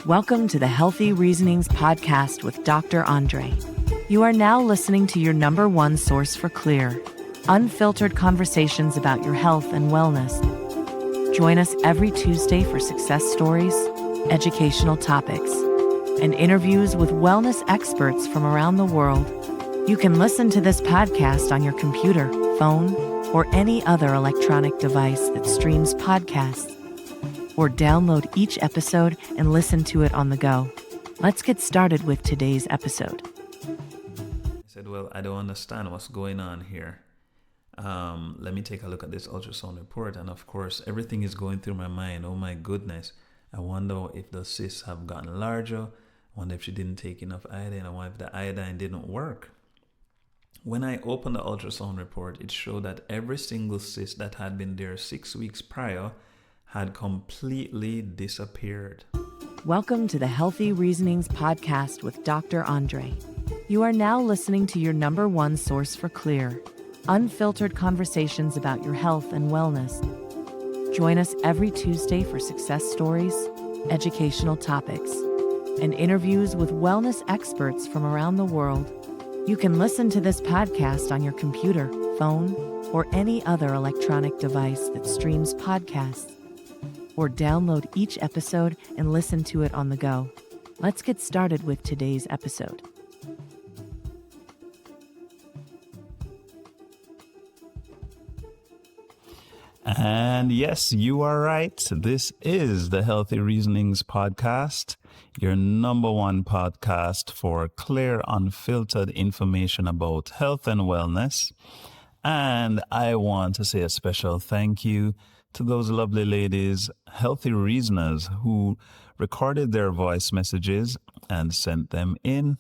Welcome to the Healthy Reasonings podcast with Dr. Andre. You are now listening to your number one source for clear, unfiltered conversations about your health and wellness. Join us every Tuesday for success stories, educational topics, and interviews with wellness experts from around the world. You can listen to this podcast on your computer, phone, or any other electronic device that streams podcasts, or download each episode and listen to it on the go. Let's get started with today's episode. I said, well, I don't understand what's going on here. Let me take a look at this ultrasound report. And of course, everything is going through my mind. Oh my goodness. I wonder if the cysts have gotten larger. I wonder if she didn't take enough iodine. I wonder if the iodine didn't work. When I opened the ultrasound report, it showed that every single cyst that had been there 6 weeks prior had completely disappeared. Welcome to the Healthy Reasonings podcast with Dr. Andre. You are now listening to your number one source for clear, unfiltered conversations about your health and wellness. Join us every Tuesday for success stories, educational topics, and interviews with wellness experts from around the world. You can listen to this podcast on your computer, phone, or any other electronic device that streams podcasts, or download each episode and listen to it on the go. Let's get started with today's episode. And yes, you are right. This is the Healthy Reasonings podcast, your number one podcast for clear, unfiltered information about health and wellness. And I want to say a special thank you to those lovely ladies, Healthy Reasoners, who recorded their voice messages and sent them in.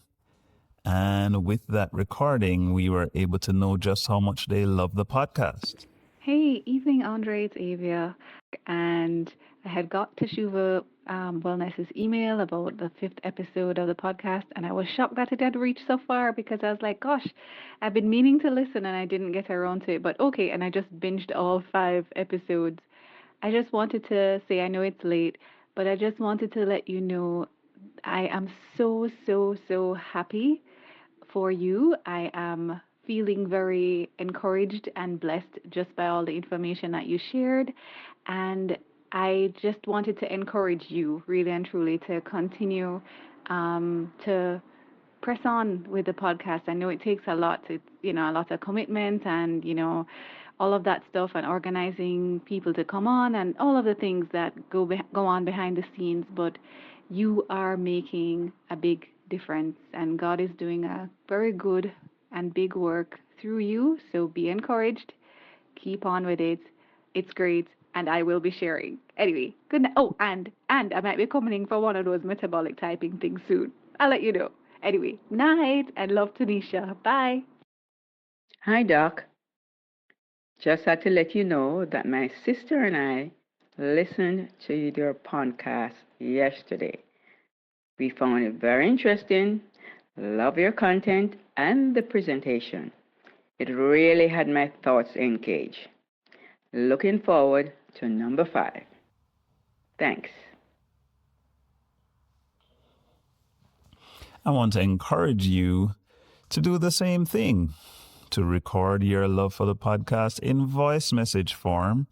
And with that recording, we were able to know just how much they love the podcast. Hey, evening, Andre. It's Avia. And I had got to Shuva Wellness's email about the 5th episode of the podcast, and I was shocked that it had reached so far because I was like, gosh, I've been meaning to listen and I didn't get around to it. But okay, and I just binged all 5 episodes. I just wanted to say, I know it's late, but I just wanted to let you know I am so happy for you. I am feeling very encouraged and blessed just by all the information that you shared. And I just wanted to encourage you really and truly to continue to press on with the podcast. I know it takes a lot. It's, a lot of commitment and, all of that stuff, and organizing people to come on and all of the things that go on behind the scenes. But you are making a big difference, and God is doing a very good and big work through you. So be encouraged. Keep on with it. It's great. And I will be sharing. Anyway, good night. Oh, and I might be coming in for one of those metabolic typing things soon. I'll let you know. Anyway, night and love to Nisha. Bye. Hi, Doc. Just had to let you know that my sister and I listened to your podcast yesterday. We found it very interesting. Love your content and the presentation. It really had my thoughts engaged. Looking forward to number 5. Thanks. I want to encourage you to do the same thing, to record your love for the podcast in voice message form.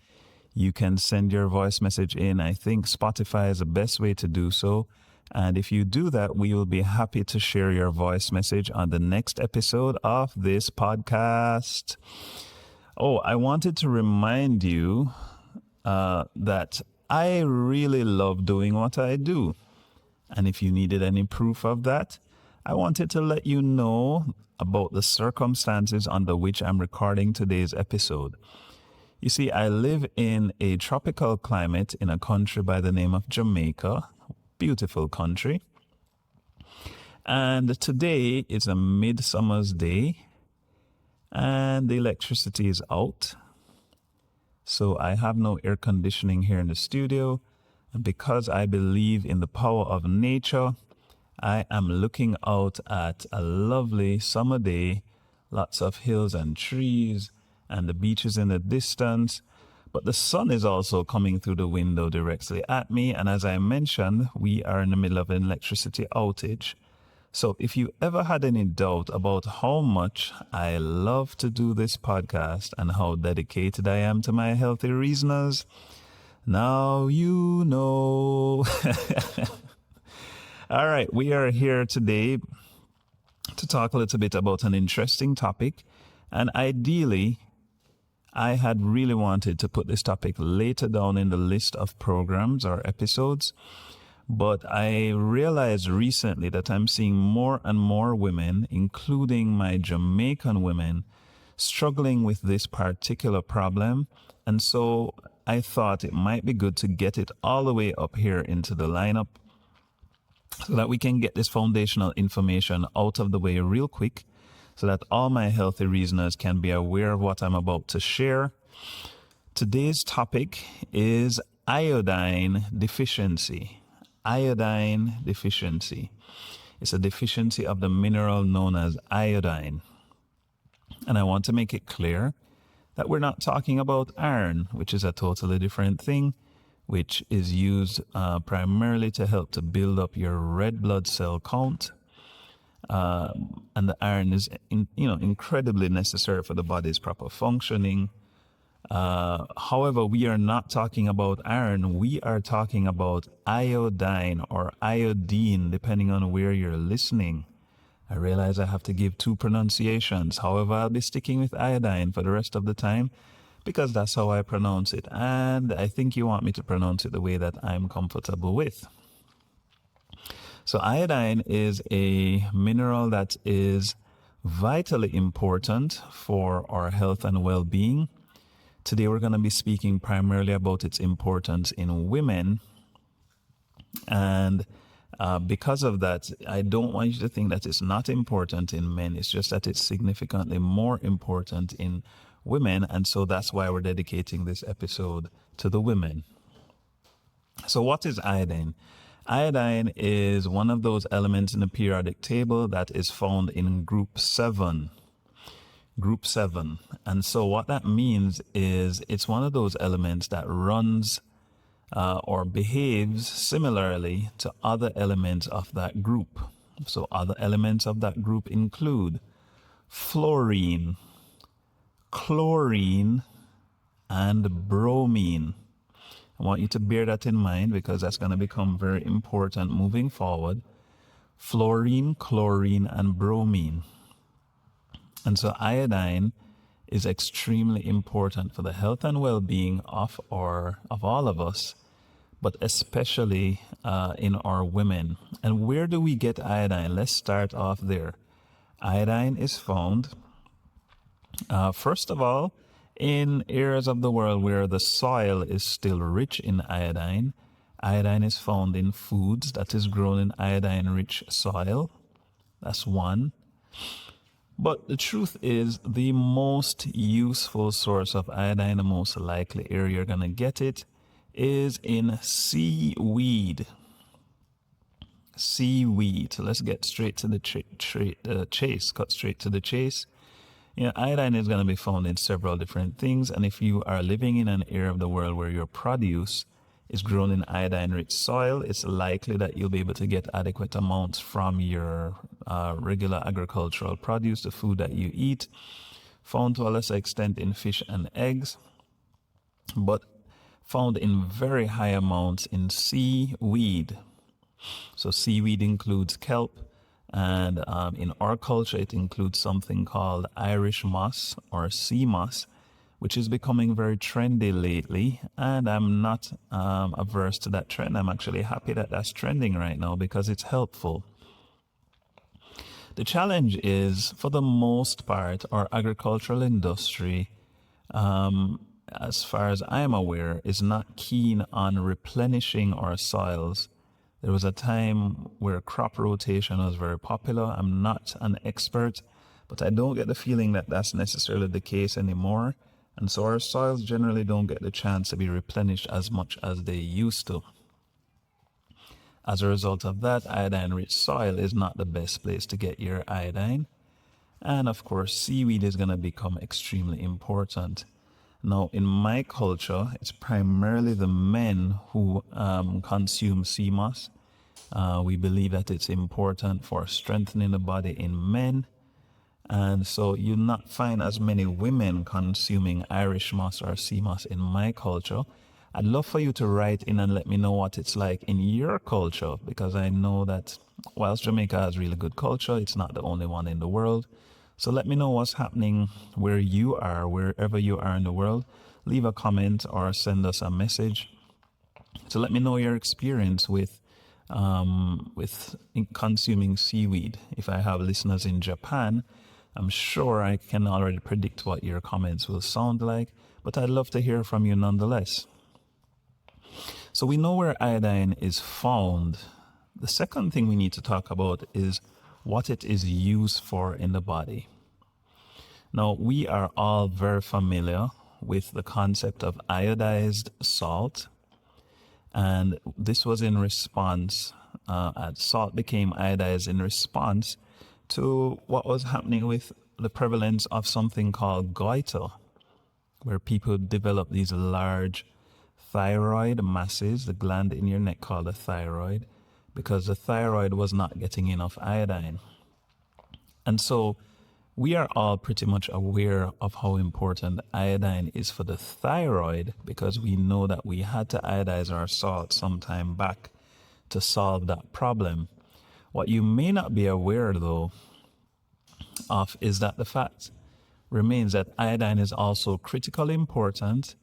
You can send your voice message in. I think Spotify is the best way to do so. And if you do that, we will be happy to share your voice message on the next episode of this podcast. Oh, I wanted to remind you that I really love doing what I do. And if you needed any proof of that, I wanted to let you know about the circumstances under which I'm recording today's episode. You see, I live in a tropical climate in a country by the name of Jamaica. Beautiful country. And today is a midsummer's day and the electricity is out. So I have no air conditioning here in the studio. And because I believe in the power of nature, I am looking out at a lovely summer day, lots of hills and trees and the beaches in the distance. But the sun is also coming through the window directly at me. And as I mentioned, we are in the middle of an electricity outage. So if you ever had any doubt about how much I love to do this podcast and how dedicated I am to my healthy reasoners, now you know. All right, we are here today to talk a little bit about an interesting topic. And ideally, I had really wanted to put this topic later down in the list of programs or episodes. But I realized recently that I'm seeing more and more women, including my Jamaican women, struggling with this particular problem. And so I thought it might be good to get it all the way up here into the lineup so that we can get this foundational information out of the way real quick so that all my healthy reasoners can be aware of what I'm about to share. Today's topic is iodine deficiency. Iodine deficiency. It's a deficiency of the mineral known as iodine. And I want to make it clear that we're not talking about iron, which is a totally different thing, which is used primarily to help to build up your red blood cell count. And the iron is incredibly necessary for the body's proper functioning. However, we are not talking about iron. We are talking about iodine or iodine, depending on where you're listening. I realize I have to give two pronunciations. However, I'll be sticking with iodine for the rest of the time because that's how I pronounce it. And I think you want me to pronounce it the way that I'm comfortable with. So iodine is a mineral that is vitally important for our health and well-being. Today we're going to be speaking primarily about its importance in women. And because of that, I don't want you to think that it's not important in men. It's just that it's significantly more important in women. And so that's why we're dedicating this episode to the women. So what is iodine? Iodine is one of those elements in the periodic table that is found in group 7. Group 7. And so what that means is it's one of those elements that runs or behaves similarly to other elements of that group. So other elements of that group include fluorine, chlorine, and bromine. I want you to bear that in mind because that's going to become very important moving forward. Fluorine, chlorine, and bromine. And so iodine is extremely important for the health and well-being of all of us, but especially in our women. And where do we get iodine? Let's start off there. Iodine is found, first of all, in areas of the world where the soil is still rich in iodine. Iodine is found in foods that is grown in iodine-rich soil. That's one. But the truth is, the most useful source of iodine, the most likely area you're going to get it, is in seaweed. Seaweed. So let's get straight to the chase, cut straight to the chase. Iodine is going to be found in several different things. And if you are living in an area of the world where your produce is grown in iodine-rich soil, it's likely that you'll be able to get adequate amounts from your regular agricultural produce, the food that you eat, found to a lesser extent in fish and eggs, but found in very high amounts in seaweed. So seaweed includes kelp, and in our culture it includes something called Irish moss or sea moss, which is becoming very trendy lately, and I'm not averse to that trend. I'm actually happy that that's trending right now because it's helpful. The challenge is, for the most part, our agricultural industry, as far as I'm aware, is not keen on replenishing our soils. There was a time where crop rotation was very popular. I'm not an expert, but I don't get the feeling that that's necessarily the case anymore. And so our soils generally don't get the chance to be replenished as much as they used to. As a result of that, iodine-rich soil is not the best place to get your iodine. And of course, seaweed is going to become extremely important. Now, in my culture, it's primarily the men who consume sea moss. We believe that it's important for strengthening the body in men. And so you'll not find as many women consuming Irish moss or sea moss in my culture. I'd love for you to write in and let me know what it's like in your culture, because I know that whilst Jamaica has really good culture, it's not the only one in the world. So let me know what's happening where you are, wherever you are in the world. Leave a comment or send us a message. So let me know your experience with consuming seaweed. If I have listeners in Japan, I'm sure I can already predict what your comments will sound like, but I'd love to hear from you nonetheless. So we know where iodine is found. The second thing we need to talk about is what it is used for in the body. Now, we are all very familiar with the concept of iodized salt, and this was in response, salt became iodized in response to what was happening with the prevalence of something called goiter, where people develop these large thyroid masses, the gland in your neck called the thyroid, because the thyroid was not getting enough iodine. And so we are all pretty much aware of how important iodine is for the thyroid, because we know that we had to iodize our salt some time back to solve that problem. What you may not be aware, though, of is that the fact remains that iodine is also critically important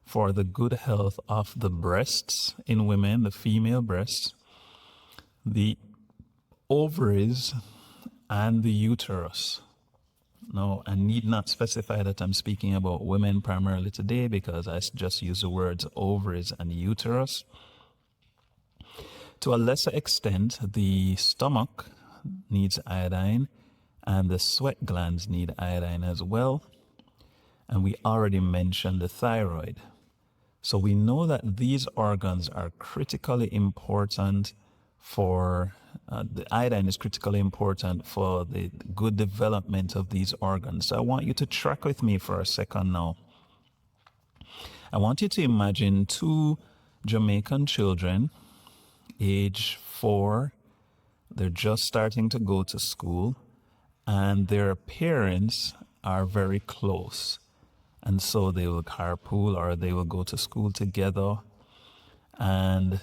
for the good health of the breasts in women, the female breasts, the ovaries, and the uterus. No, I need not specify that I'm speaking about women primarily today, because I just use the words ovaries and uterus. To a lesser extent, the stomach needs iodine, and the sweat glands need iodine as well. And we already mentioned the thyroid. So we know that these organs are critically important for, the iodine is critically important for the good development of these organs. So I want you to track with me for a second now. I want you to imagine two Jamaican children, age 4. They're just starting to go to school, and their parents are very close. And so they will carpool, or they will go to school together, and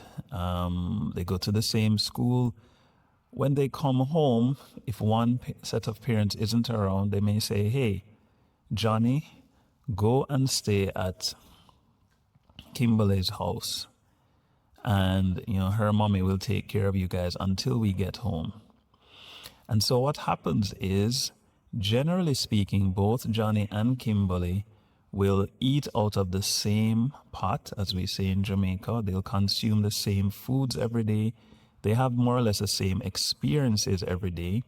they go to the same school. When they come home, if one set of parents isn't around, they may say, "Hey, Johnny, go and stay at Kimberly's house, and her mommy will take care of you guys until we get home." And so what happens is, generally speaking, both Johnny and Kimberly will eat out of the same pot, as we say in Jamaica. They'll consume the same foods every day. They have more or less the same experiences every day.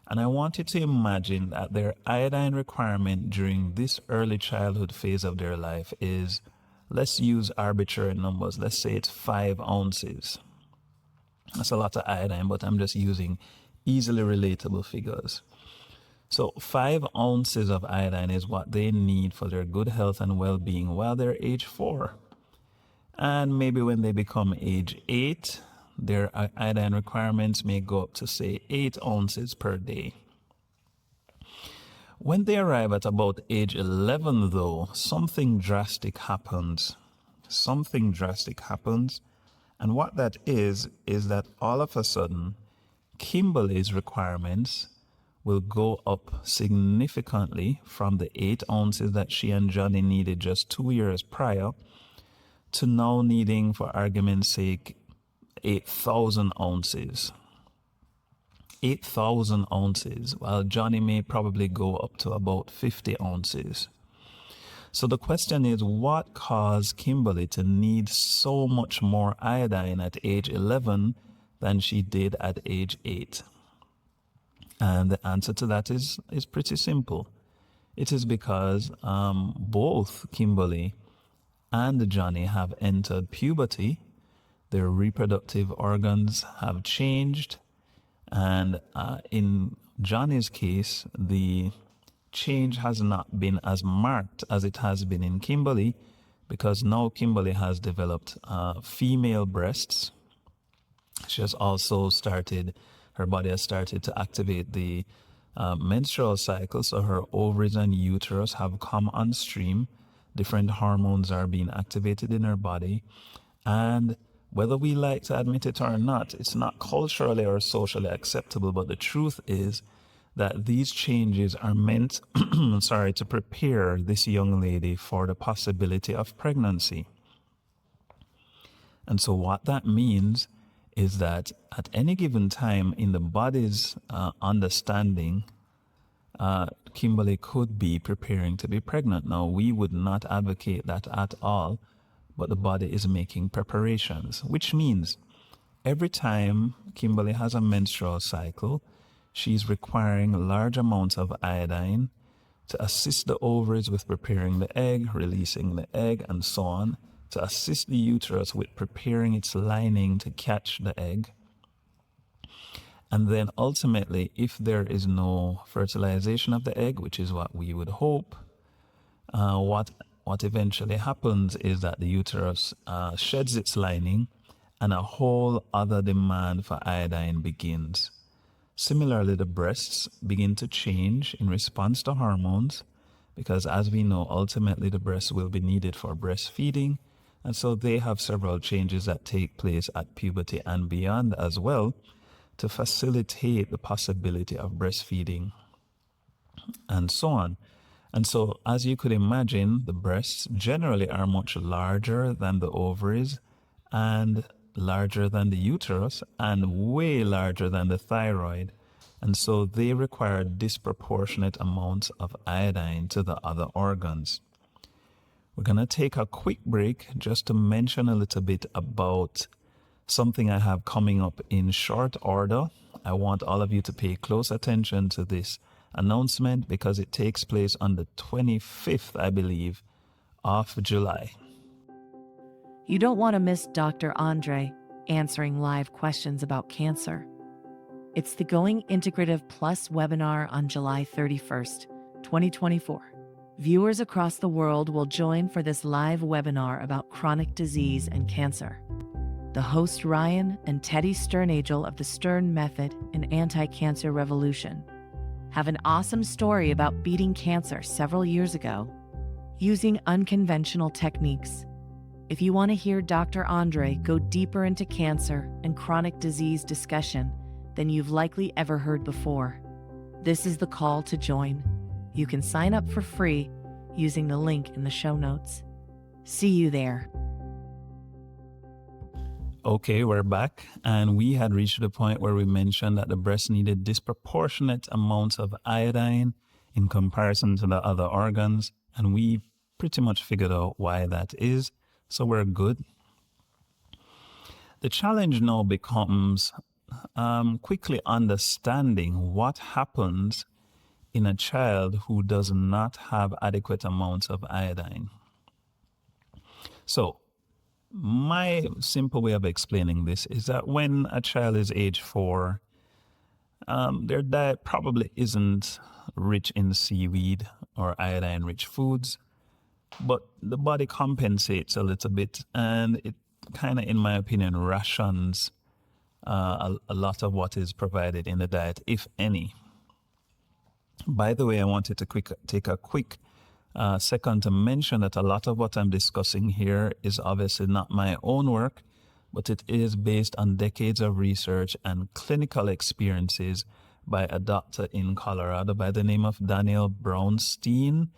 And I want you to imagine that their iodine requirement during this early childhood phase of their life is, let's use arbitrary numbers. Let's say it's 5 ounces. That's a lot of iodine, but I'm just using easily relatable figures. So 5 ounces of iodine is what they need for their good health and well-being while they're age 4. And maybe when they become age 8, their iodine requirements may go up to, say, 8 ounces per day. When they arrive at about age 11, though, something drastic happens. Something drastic happens. And what that is that all of a sudden, Kimberly's requirements will go up significantly from the 8 ounces that she and Johnny needed just 2 years prior to now needing, for argument's sake, 8,000 ounces. 8,000 ounces, while Johnny may probably go up to about 50 ounces. So the question is, what caused Kimberly to need so much more iodine at age 11 than she did at age 8? And the answer to that is pretty simple. It is because both Kimberly and Johnny have entered puberty. Their reproductive organs have changed. And in Johnny's case, the change has not been as marked as it has been in Kimberly, because now Kimberly has developed female breasts. She has also started, her body has started to activate the menstrual cycle, so her ovaries and uterus have come on stream. Different hormones are being activated in her body, and whether we like to admit it or not, it's not culturally or socially acceptable, but the truth is that these changes are meant to prepare this young lady for the possibility of pregnancy. And so what that means is that at any given time in the body's understanding, Kimberly could be preparing to be pregnant. Now, we would not advocate that at all, but the body is making preparations, which means every time Kimberly has a menstrual cycle, she's requiring large amounts of iodine to assist the ovaries with preparing the egg, releasing the egg, and so on, to assist the uterus with preparing its lining to catch the egg. And then ultimately, if there is no fertilization of the egg, which is what we would hope, what eventually happens is that the uterus sheds its lining and a whole other demand for iodine begins. Similarly, the breasts begin to change in response to hormones, because as we know, ultimately the breasts will be needed for breastfeeding. And so they have several changes that take place at puberty and beyond as well to facilitate the possibility of breastfeeding and so on. And so, as you could imagine, the breasts generally are much larger than the ovaries and larger than the uterus and way larger than the thyroid. And so they require disproportionate amounts of iodine to the other organs. We're going to take a quick break just to mention a little bit about something I have coming up in short order. I want all of you to pay close attention to this announcement because it takes place on the 25th, I believe, of July. You don't want to miss Dr. Andre answering live questions about cancer. It's the Going Integrative Plus webinar on July 31st, 2024. Viewers across the world will join for this live webinar about chronic disease and cancer. The host Ryan and Teddy Sternagel of the Stern Method and Anti-Cancer Revolution have an awesome story about beating cancer several years ago using unconventional techniques. If you want to hear Dr. Andre go deeper into cancer and chronic disease discussion than you've likely ever heard before, this is the call to join. You can sign up for free using the link in the show notes. See you there. Okay, we're back, and we had reached the point where we mentioned that the breast needed disproportionate amounts of iodine in comparison to the other organs, and we pretty much figured out why that is, so we're good. The challenge now becomes quickly understanding what happens in a child who does not have adequate amounts of iodine. So, my simple way of explaining this is that when a child is age 4, their diet probably isn't rich in seaweed or iodine-rich foods, but the body compensates a little bit, and it kind of, in my opinion, rations a lot of what is provided in the diet, if any. By the way, I wanted to take a quick second to mention that a lot of what I'm discussing here is obviously not my own work, but it is based on decades of research and clinical experiences by a doctor in Colorado by the name of Daniel Brownstein,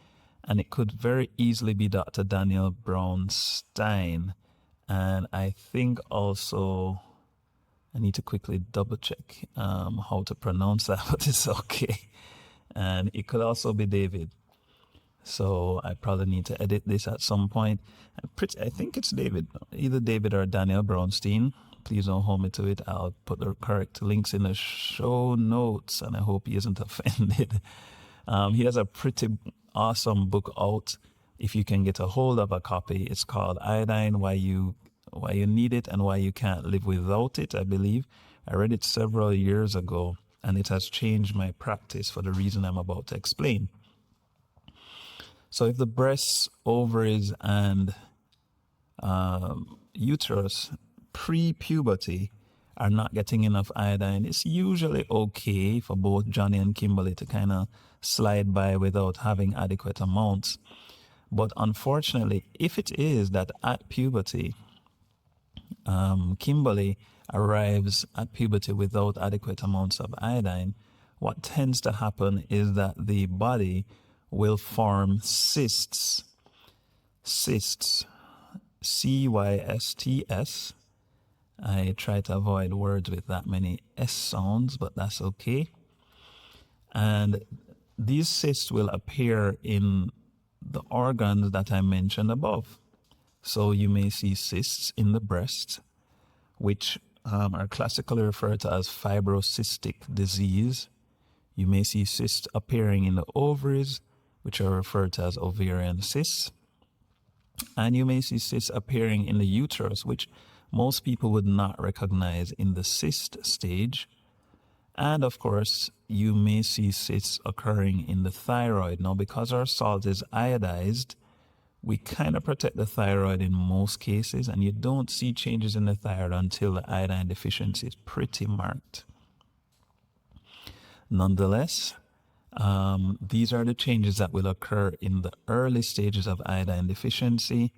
and it could very easily be Dr. Daniel Brownstein. And I think also, I need to quickly double check how to pronounce that, but it's okay. And it could also be David. So I probably need to edit this at some point. I think it's David, either David or Daniel Brownstein. Please don't hold me to it. I'll put the correct links in the show notes, and I hope he isn't offended. He has a pretty awesome book out. If you can get a hold of a copy, it's called Iodine, Why You Need It and Why You Can't Live Without It, I believe. I read it several years ago, and it has changed my practice for the reason I'm about to explain. So if the breasts, ovaries, and uterus pre-puberty are not getting enough iodine, it's usually okay for both Johnny and Kimberly to kind of slide by without having adequate amounts. But unfortunately, if it is that at puberty, Kimberly arrives at puberty without adequate amounts of iodine, what tends to happen is that the body will form cysts. Cysts. cysts. I try to avoid words with that many S sounds, but that's okay. And these cysts will appear in the organs that I mentioned above. So you may see cysts in the breast, which are classically referred to as fibrocystic disease. You may see cysts appearing in the ovaries, which are referred to as ovarian cysts. And you may see cysts appearing in the uterus, which most people would not recognize in the cyst stage. And of course, you may see cysts occurring in the thyroid. Now, because our salt is iodized, we kind of protect the thyroid in most cases, and you don't see changes in the thyroid until the iodine deficiency is pretty marked. Nonetheless, these are the changes that will occur in the early stages of iodine deficiency.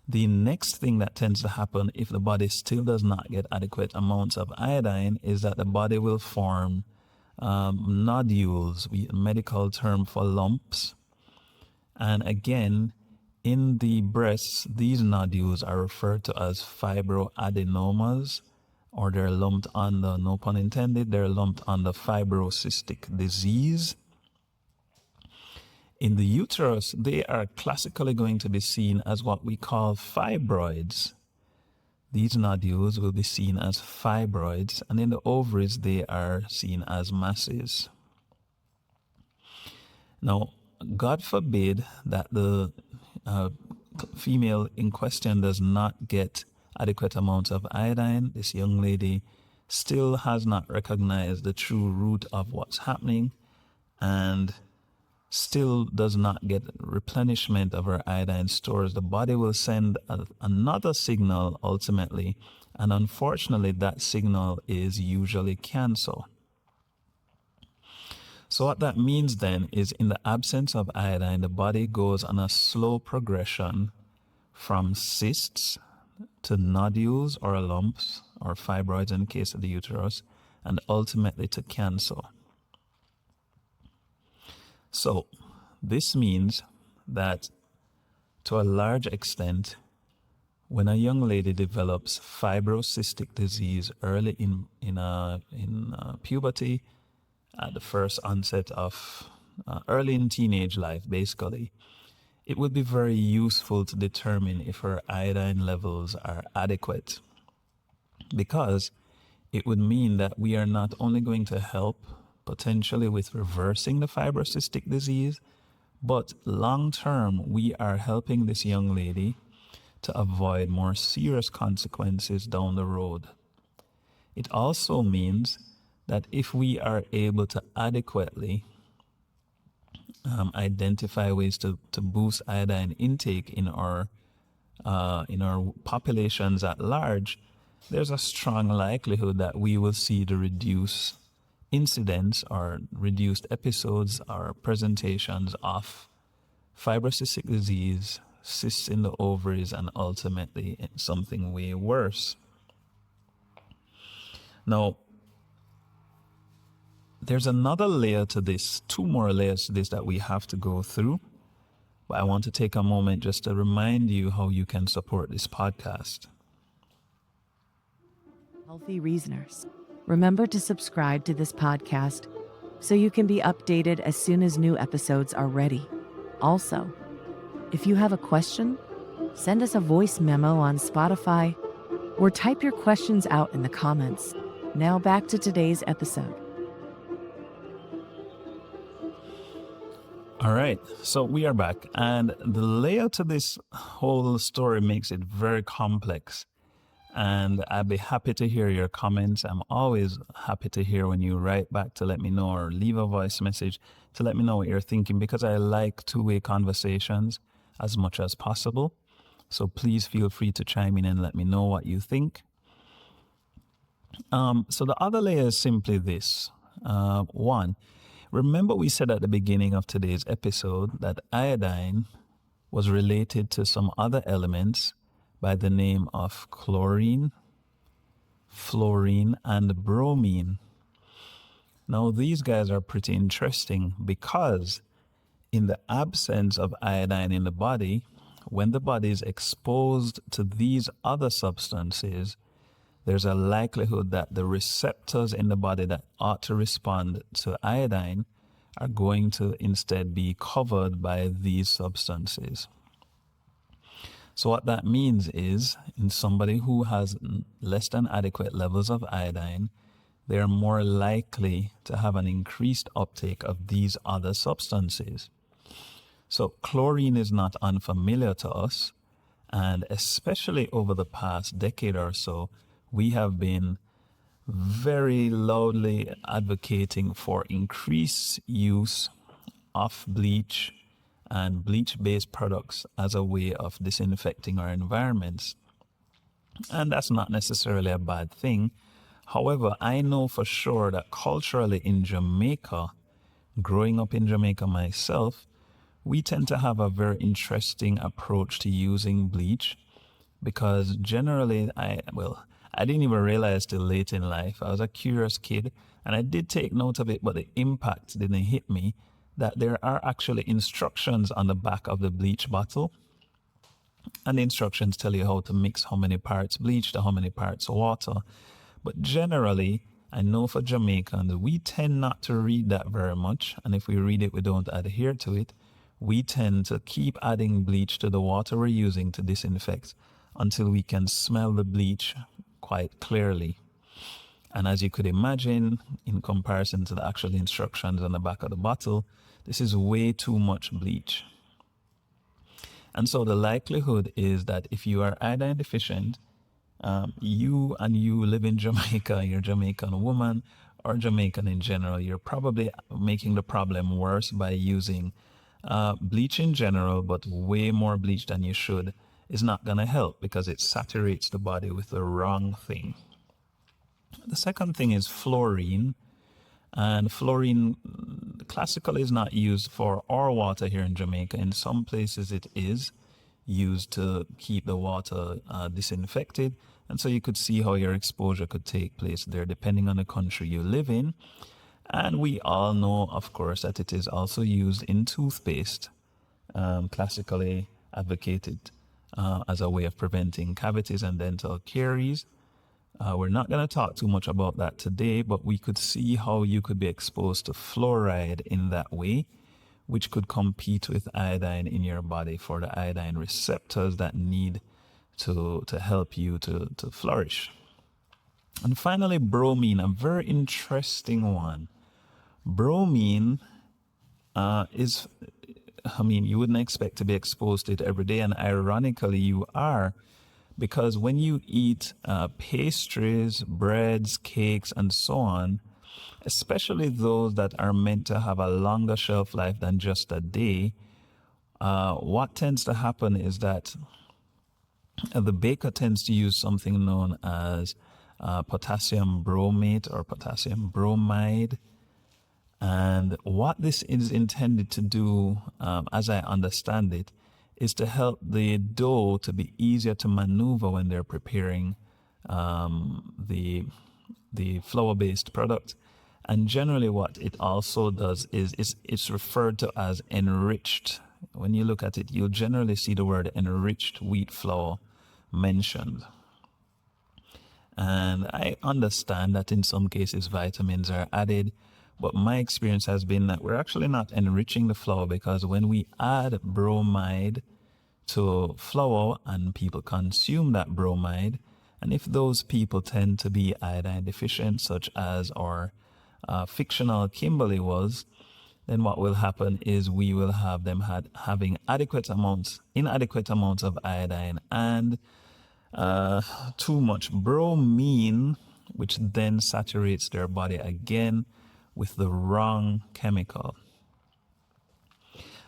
The next thing that tends to happen if the body still does not get adequate amounts of iodine is that the body will form nodules, a medical term for lumps. And again, in the breasts, these nodules are referred to as fibroadenomas, or they're lumped under, no pun intended, they're lumped under fibrocystic disease. In the uterus, they are classically going to be seen as what we call fibroids. These nodules will be seen as fibroids, and in the ovaries, they are seen as masses. Now, God forbid that the female in question does not get adequate amounts of iodine. This young lady still has not recognized the true root of what's happening and still does not get replenishment of her iodine stores. The body will send another signal ultimately, and unfortunately that signal is usually cancer. So what that means then is, in the absence of iodine, the body goes on a slow progression from cysts to nodules or lumps or fibroids in the case of the uterus, and ultimately to cancer. So this means that to a large extent, when a young lady develops fibrocystic disease early in puberty, at the first onset of early in teenage life, basically, it would be very useful to determine if her iodine levels are adequate, because it would mean that we are not only going to help potentially with reversing the fibrocystic disease, but long term, we are helping this young lady to avoid more serious consequences down the road. It also means that if we are able to adequately identify ways to boost iodine intake in our populations at large, there's a strong likelihood that we will see the reduced incidence or reduced episodes or presentations of fibrocystic disease, cysts in the ovaries, and ultimately something way worse. Now, there's another layer to this, two more layers to this that we have to go through. But I want to take a moment just to remind you how you can support this podcast. Healthy Reasoners. Remember to subscribe to this podcast so you can be updated as soon as new episodes are ready. Also, if you have a question, send us a voice memo on Spotify or type your questions out in the comments. Now back to today's episode. All right, so we are back, and the layout to this whole story makes it very complex. And I'd be happy to hear your comments. I'm always happy to hear when you write back to let me know or leave a voice message to let me know what you're thinking, because I like two-way conversations as much as possible. So please feel free to chime in and let me know what you think. So the other layer is simply this. One, remember we said at the beginning of today's episode that iodine was related to some other elements by the name of chlorine, fluorine, and bromine. Now, these guys are pretty interesting because in the absence of iodine in the body, when the body is exposed to these other substances, there's a likelihood that the receptors in the body that ought to respond to iodine are going to instead be covered by these substances. So what that means is, in somebody who has less than adequate levels of iodine, they're more likely to have an increased uptake of these other substances. So chlorine is not unfamiliar to us, and especially over the past decade or so, we have been very loudly advocating for increased use of bleach and bleach-based products as a way of disinfecting our environments. And that's not necessarily a bad thing. However, I know for sure that culturally in Jamaica, growing up in Jamaica myself, we tend to have a very interesting approach to using bleach, because generally I didn't even realize till late in life. I was a curious kid and I did take note of it, but the impact didn't hit me, that there are actually instructions on the back of the bleach bottle. And the instructions tell you how to mix how many parts bleach to how many parts water. But generally, I know for Jamaicans, we tend not to read that very much. And if we read it, we don't adhere to it. We tend to keep adding bleach to the water we're using to disinfect until we can smell the bleach quite clearly. And as you could imagine, in comparison to the actual instructions on the back of the bottle, this is way too much bleach. And so the likelihood is that if you are iodine deficient, you live in Jamaica, you're a Jamaican woman or Jamaican in general, you're probably making the problem worse by using bleach in general, but way more bleach than you should is not going to help because it saturates the body with the wrong thing. The second thing is fluorine. And fluorine classically is not used for our water here in Jamaica. In some places it is used to keep the water disinfected. And so you could see how your exposure could take place there depending on the country you live in. And we all know, of course, that it is also used in toothpaste, classically advocated as a way of preventing cavities and dental caries. We're not going to talk too much about that today, but we could see how you could be exposed to fluoride in that way, which could compete with iodine in your body for the iodine receptors that need to help you to flourish. And finally, bromine, a very interesting one. Bromine you wouldn't expect to be exposed to it every day, and ironically you are, because when you eat pastries, breads, cakes, and so on, especially those that are meant to have a longer shelf life than just a day, what tends to happen is that the baker tends to use something known as potassium bromate or potassium bromide. And what this is intended to do, as I understand it, is to help the dough to be easier to maneuver when they're preparing the flour-based product. And generally what it also does is it's referred to as enriched. When you look at it, you'll generally see the word enriched wheat flour mentioned. And I understand that in some cases vitamins are added, but my experience has been that we're actually not enriching the flour, because when we add bromide to flour and people consume that bromide, and if those people tend to be iodine deficient, such as our fictional Kimberly was, then what will happen is we will have them having inadequate amounts of iodine, and too much bromine, which then saturates their body again with the wrong chemical.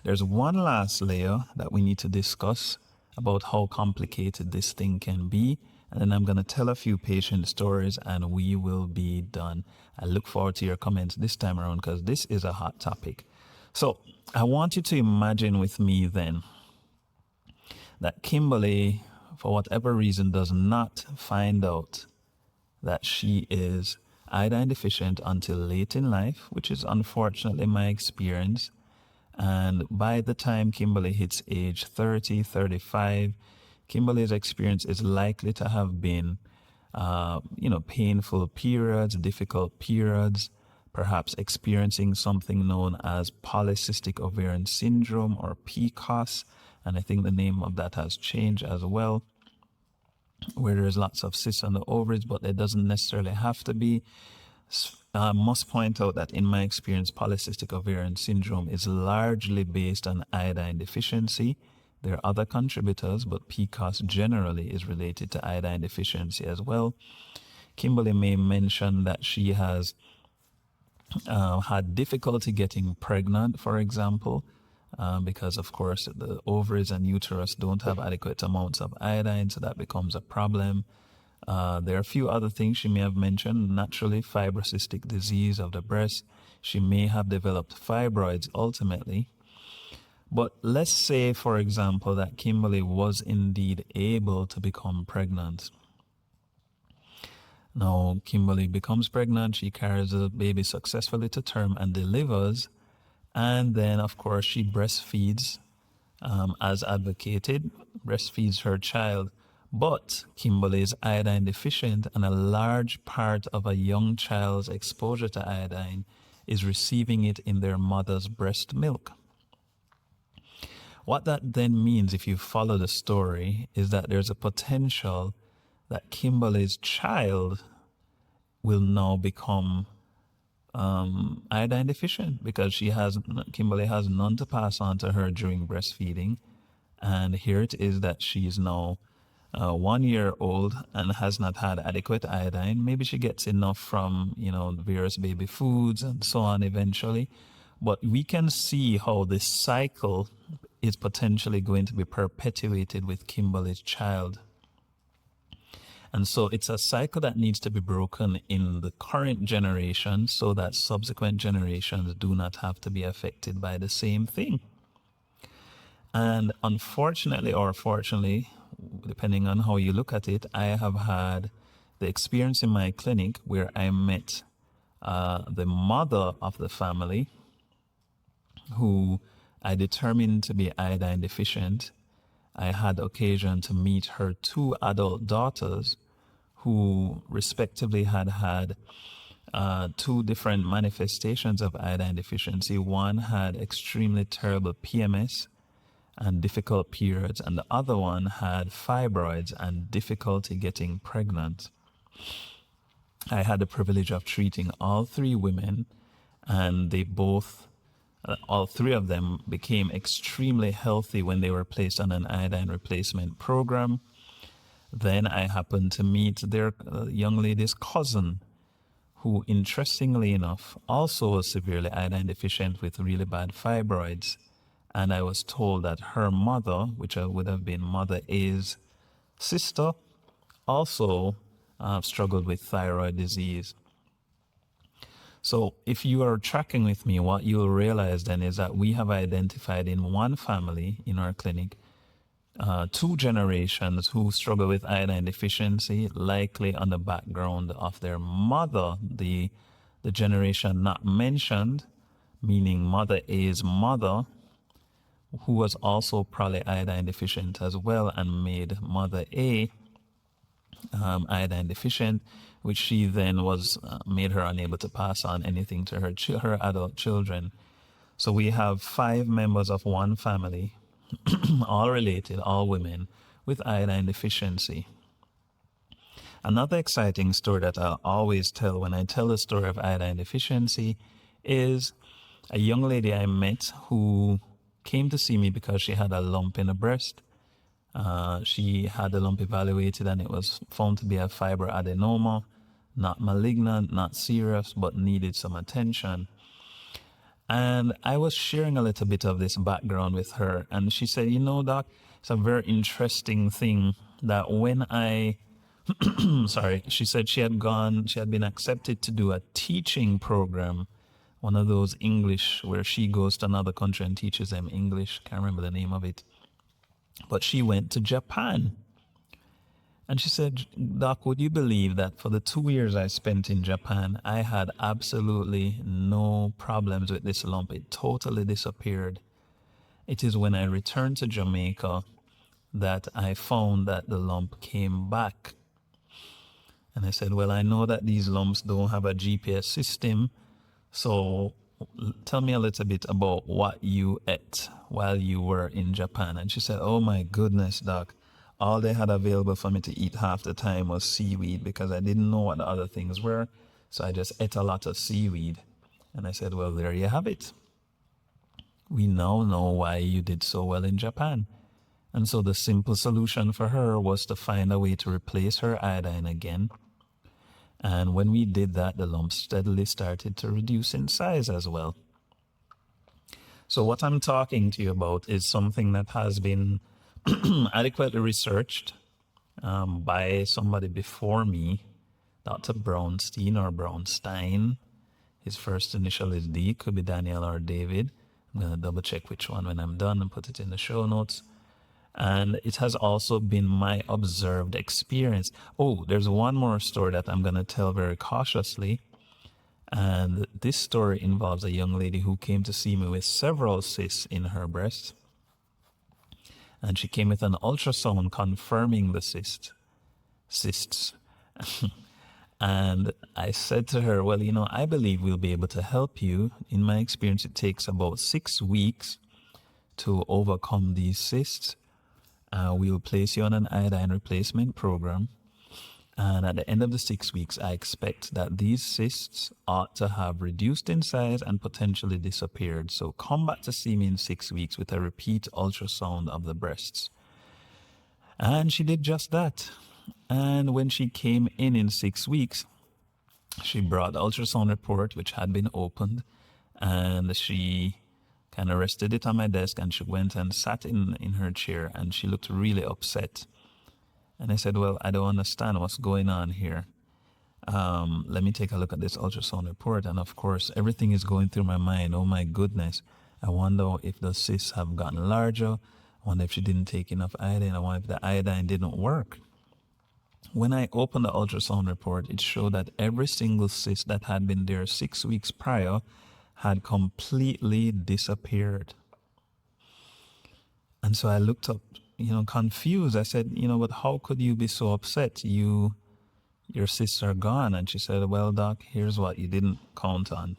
There's one last layer that we need to discuss about how complicated this thing can be. And then I'm going to tell a few patient stories and we will be done. I look forward to your comments this time around because this is a hot topic. So I want you to imagine with me then that Kimberly, for whatever reason, does not find out that she is iodine deficient until late in life, which is unfortunately my experience. And by the time Kimberly hits age 30, 35, Kimberly's experience is likely to have been, painful periods, difficult periods, perhaps experiencing something known as polycystic ovarian syndrome or PCOS. And I think the name of that has changed as well, where there's lots of cysts on the ovaries, but there doesn't necessarily have to be. I must point out that in my experience, polycystic ovarian syndrome is largely based on iodine deficiency. There are other contributors, but PCOS generally is related to iodine deficiency as well. Kimberly may mention that she has had difficulty getting pregnant, for example, because of course the ovaries and uterus don't have adequate amounts of iodine, so that becomes a problem. There are a few other things she may have mentioned. Naturally, fibrocystic disease of the breast. She may have developed fibroids ultimately. But let's say, for example, that Kimberly was indeed able to become pregnant. Now, Kimberly becomes pregnant. She carries the baby successfully to term and delivers. And then, of course, she breastfeeds as advocated, breastfeeds her child. But Kimberly is iodine deficient, and a large part of a young child's exposure to iodine is receiving it in their mother's breast milk. What that then means, if you follow the story, is that there's a potential that Kimberly's child will now become iodine deficient because Kimberly has none to pass on to her during breastfeeding. And here it is that she is now 1 year old and has not had adequate iodine. Maybe she gets enough from, various baby foods and so on eventually. But we can see how this cycle is potentially going to be perpetuated with Kimberly's child. And so it's a cycle that needs to be broken in the current generation so that subsequent generations do not have to be affected by the same thing. And unfortunately or fortunately, depending on how you look at it, I have had the experience in my clinic where I met the mother of the family who I determined to be iodine deficient. I had occasion to meet her two adult daughters who respectively had two different manifestations of iodine deficiency. One had extremely terrible PMS and difficult periods, and the other one had fibroids and difficulty getting pregnant. I had the privilege of treating all three women, and all three of them became extremely healthy when they were placed on an iodine replacement program. Then I happened to meet their young lady's cousin, who interestingly enough also was severely iodine deficient with really bad fibroids. And I was told that her mother, which would have been Mother A's sister, also struggled with thyroid disease. So if you are tracking with me, what you'll realize then is that we have identified in one family in our clinic two generations who struggle with iodine deficiency, likely on the background of their mother, the generation not mentioned, meaning Mother A's mother, who was also probably iodine deficient as well and made Mother A iodine deficient, which she then was made her unable to pass on anything to her adult children. So we have 5 members of one family, all related, all women, with iodine deficiency. Another exciting story that I'll always tell when I tell the story of iodine deficiency is a young lady I met who came to see me because she had a lump in her breast. She had the lump evaluated and it was found to be a fibroadenoma, not malignant, not serious, but needed some attention. And I was sharing a little bit of this background with her, and she said, you know, Doc, it's a very interesting thing that when I, sorry, she said she had been accepted to do a teaching program, one of those English where she goes to another country and teaches them English. Can't remember the name of it. But she went to Japan. And she said, Doc, would you believe that for the 2 years I spent in Japan, I had absolutely no problems with this lump. It totally disappeared. It is when I returned to Jamaica that I found that the lump came back. And I said, well, I know that these lumps don't have a GPS system. So tell me a little bit about what you ate while you were in Japan. And she said, oh my goodness, Doc. All they had available for me to eat half the time was seaweed because I didn't know what the other things were. So I just ate a lot of seaweed. And I said, well, there you have it. We now know why you did so well in Japan. And so the simple solution for her was to find a way to replace her iodine again. And when we did that, the lump steadily started to reduce in size as well. So what I'm talking to you about is something that has been adequately researched by somebody before me, Dr. Brownstein or Brownstein. His first initial is D, could be Daniel or David. I'm going to double check which one when I'm done and put it in the show notes. And it has also been my observed experience. Oh, there's one more story that I'm going to tell very cautiously. And this story involves a young lady who came to see me with several cysts in her breast. And she came with an ultrasound confirming the cysts. And I said to her, well, you know, I believe we'll be able to help you. In my experience, it takes about 6 weeks to overcome these cysts. We will place you on an iodine replacement program. And at the end of the 6 weeks, I expect that these cysts ought to have reduced in size and potentially disappeared. So come back to see me in 6 weeks with a repeat ultrasound of the breasts. And she did just that. And when she came in 6 weeks, she brought the ultrasound report, which had been opened, and she kind of rested it on my desk, and she went and sat in her chair, and she looked really upset. And I said, well, I don't understand what's going on here. Let me take a look at this ultrasound report. And of course, everything is going through my mind. Oh my goodness. I wonder if the cysts have gotten larger. I wonder if she didn't take enough iodine. I wonder if the iodine didn't work. When I opened the ultrasound report, it showed that every single cyst that had been there 6 weeks prior had completely disappeared. And so I looked up, confused. I said, but how could you be so upset? Your cysts are gone. And she said, well, Doc, here's what you didn't count on.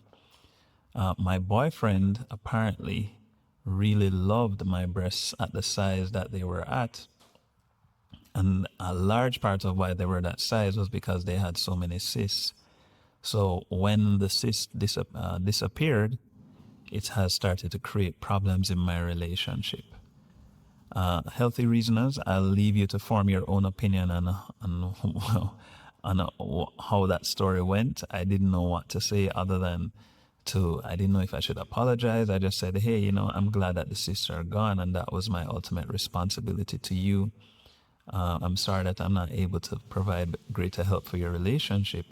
My boyfriend apparently really loved my breasts at the size that they were at. And a large part of why they were that size was because they had so many cysts. So when the cysts disappeared, it has started to create problems in my relationship. Healthy reasoners, I'll leave you to form your own opinion on how that story went. I didn't know what to say other than I didn't know if I should apologize. I just said, hey, I'm glad that the cysts are gone, and that was my ultimate responsibility to you. I'm sorry that I'm not able to provide greater help for your relationship.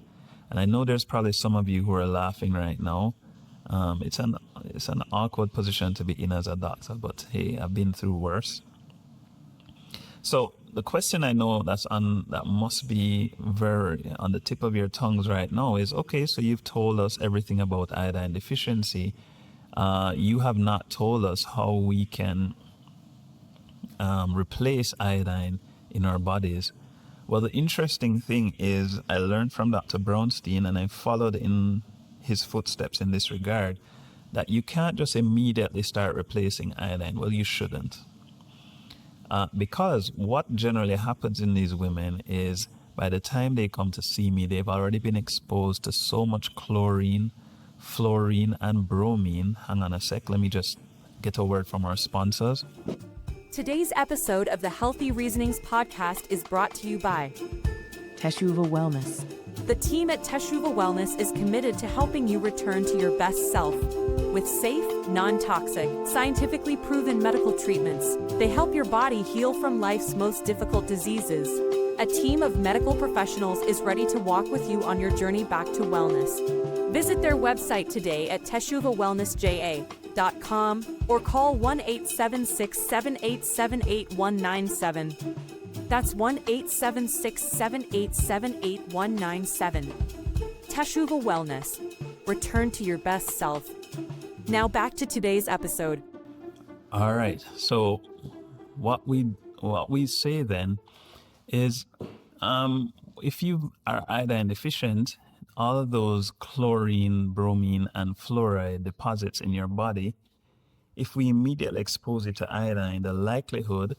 And I know there's probably some of you who are laughing right now. It's an awkward position to be in as a doctor, but hey, I've been through worse. So the question I know that must be very on the tip of your tongues right now is, okay, so you've told us everything about iodine deficiency. You have not told us how we can replace iodine in our bodies. Well, the interesting thing is I learned from Dr. Brownstein, and I followed in his footsteps in this regard, that you can't just immediately start replacing iodine. Well, you shouldn't. Because what generally happens in these women is by the time they come to see me, they've already been exposed to so much chlorine, fluorine, and bromine. Hang on a sec. Let me just get a word from our sponsors. Today's episode of the Healthy Reasonings podcast is brought to you by Teshuva Wellness. the team at Teshuva Wellness is committed to helping you return to your best self. With safe, non-toxic, scientifically proven medical treatments, they help your body heal from life's most difficult diseases. A team of medical professionals is ready to walk with you on your journey back to wellness. Visit their website today at teshuvawellnessja.com or call 1-876-787-8197. That's 1-876-787-8197. Teshuva Wellness. Return to your best self. Now back to today's episode. All right. So what we say then is if you are iodine deficient, all of those chlorine, bromine, and fluoride deposits in your body, if we immediately expose it to iodine, the likelihood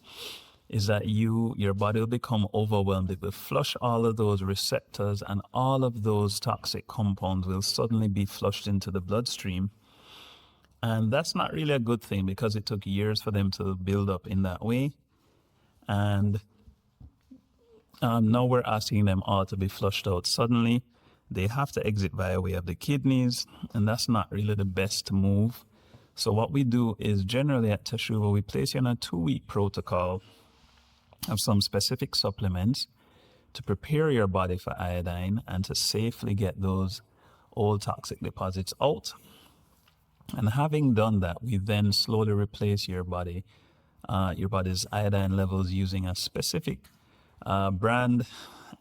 is that your body will become overwhelmed. It will flush all of those receptors, and all of those toxic compounds will suddenly be flushed into the bloodstream. And that's not really a good thing, because it took years for them to build up in that way. And now we're asking them all to be flushed out suddenly. They have to exit via way of the kidneys, and that's not really the best move. So what we do is, generally at Teshuva, we place you on a 2-week protocol of some specific supplements to prepare your body for iodine and to safely get those old toxic deposits out. And having done that, we then slowly replace your body's iodine levels using a specific brand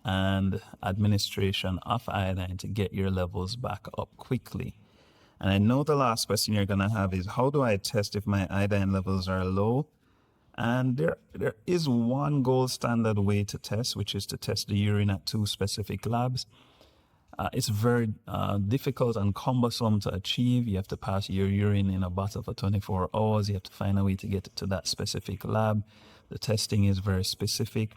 and administration of iodine to get your levels back up quickly. And I know the last question you're going to have is, how do I test if my iodine levels are low? And there is one gold standard way to test, which is to test the urine at 2 specific labs. It's very difficult and cumbersome to achieve. You have to pass your urine in a bottle for 24 hours. You have to find a way to get it to that specific lab. The testing is very specific.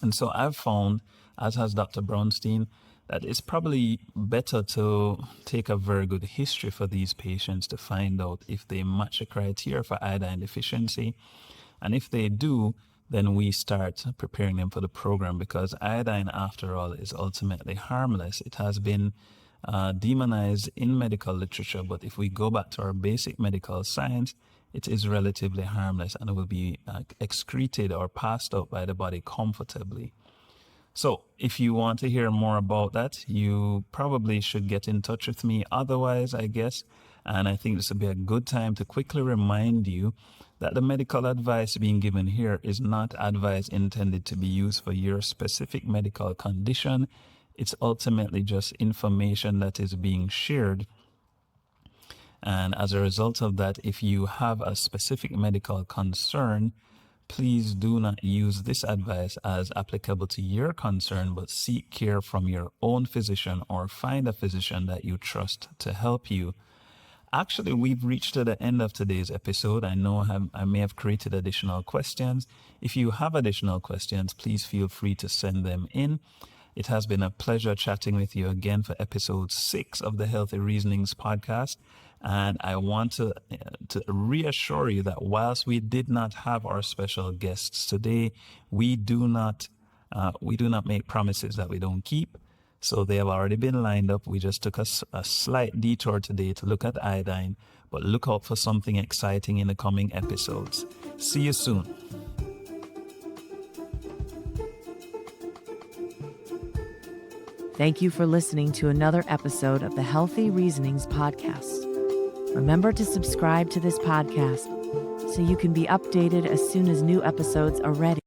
And so I've found, as has Dr. Brownstein, that it's probably better to take a very good history for these patients to find out if they match the criteria for iodine deficiency. And if they do, then we start preparing them for the program, because iodine, after all, is ultimately harmless. It has been demonized in medical literature, but if we go back to our basic medical science, it is relatively harmless, and it will be excreted or passed out by the body comfortably. So if you want to hear more about that, you probably should get in touch with me otherwise, I guess. And I think this would be a good time to quickly remind you that the medical advice being given here is not advice intended to be used for your specific medical condition. It's ultimately just information that is being shared. And as a result of that, if you have a specific medical concern, please do not use this advice as applicable to your concern, but seek care from your own physician or find a physician that you trust to help you. Actually, we've reached to the end of today's episode. I know I may have created additional questions. If you have additional questions, please feel free to send them in. It has been a pleasure chatting with you again for episode 6 of the Healthy Reasonings podcast. And I want to reassure you that whilst we did not have our special guests today, we do not make promises that we don't keep. So they have already been lined up. We just took a slight detour today to look at iodine, but look out for something exciting in the coming episodes. See you soon. Thank you for listening to another episode of the Healthy Reasonings podcast. Remember to subscribe to this podcast so you can be updated as soon as new episodes are ready.